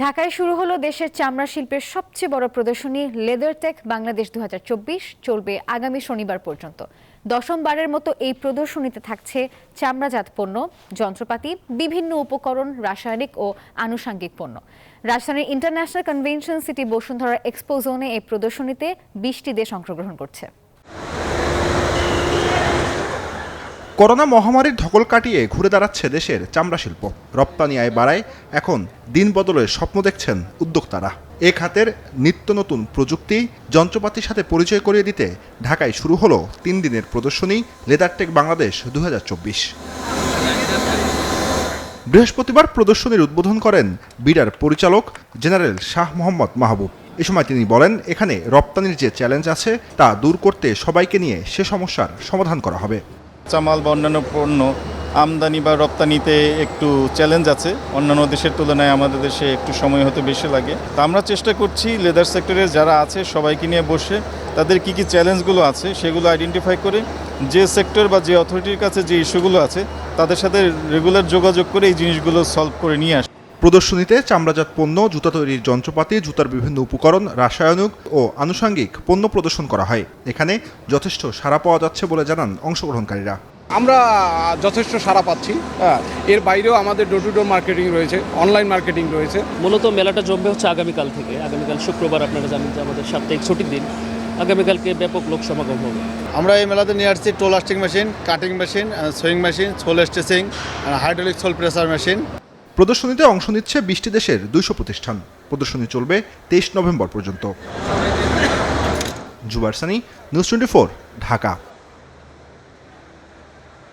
ঢাকায় শুরু হলো দেশের চামড়া শিল্পের সবচেয়ে বড় প্রদর্শনী লেদারটেক বাংলাদেশ 2024 চলবে আগামী শনিবার পর্যন্ত। দশমবারের মতো এই প্রদর্শনীতে থাকছে চামড়াজাত পণ্য, যন্ত্রপাতি, বিভিন্ন উপকরণ, রাসায়নিক ও আনুষঙ্গিক পণ্য। রাজধানীর international convention city Bashundhara expo জোনে এই প্রদর্শনীতে 20টি দেশ অংশগ্রহণ করছে। করোনা মহামারীর ধকল কাটিয়ে ঘুরে দাঁড়াচ্ছে দেশের চামড়া শিল্প। রপ্তানি আয় বাড়ায় এখন দিন বদলের স্বপ্ন দেখছেন উদ্যোক্তারা। এ খাতের নিত্য নতুন প্রযুক্তি, যন্ত্রপাতির সাথে পরিচয় করিয়ে দিতে ঢাকায় শুরু হলো 3 দিনের প্রদর্শনী লেদারটেক বাংলাদেশ 2024। বৃহস্পতিবার প্রদর্শনীর উদ্বোধন করেন বিডার পরিচালক জেনারেল শাহ মোহাম্মদ মাহবুব। এ সময় তিনি বলেন, এখানে রপ্তানির যে চ্যালেঞ্জ আছে তা দূর করতে সবাইকে নিয়ে সে সমস্যার সমাধান করা হবে। চামাল বা অন্যান্য পণ্য আমদানি বা রপ্তানিতে একটু চ্যালেঞ্জ আছে। অন্যান্য দেশের তুলনায় আমাদের দেশে একটু সময় হতে বেশি লাগে। তা আমরা চেষ্টা করছি লেদার সেক্টরে যারা আছে সবাইকে নিয়ে বসে তাদের কি চ্যালেঞ্জগুলো আছে সেগুলো আইডেন্টিফাই করে যে সেক্টর বা যে অথরিটির কাছে যে ইস্যুগুলো আছে তাদের সাথে রেগুলার যোগাযোগ করে এই জিনিসগুলো সলভ করে নিয়ে আসে। প্রদর্শনীতে চামড়াজাত পণ্য, জুতা তৈরির যন্ত্রপাতি, জুতার বিভিন্ন উপকরণ, রাসায়নিক ও আনুষঙ্গিক পণ্য প্রদর্শন করা হয়। এখানে যথেষ্ট সাড়া পাওয়া যাচ্ছে বলে জানান অংশগ্রহণকারীরা। আমরা যথেষ্ট সাড়া পাচ্ছি। এর বাইরেও আমাদের ডোর টু ডোর মার্কেটিং রয়েছে, অনলাইন মার্কেটিং রয়েছে। মূলত মেলাটা জমবে হচ্ছে আগামীকাল থেকে। আগামীকাল শুক্রবার, আপনারা জানেন যে আমাদের সাপ্তাহিক ছুটির দিন। আগামীকালকে ব্যাপক লোক সমাগম হবে। আমরা এই মেলাতে নিয়ে আসছি toe lasting machine, cutting machine, sewing machine, sole stitching, hydraulic sole pressure machine. প্রদর্শনীতে অংশ নিচ্ছে 20টি দেশের 200 প্রতিষ্ঠান। প্রদর্শনী চলবে 23 নভেম্বর পর্যন্ত। জুবার সানি, নিউজ 24, ঢাকা।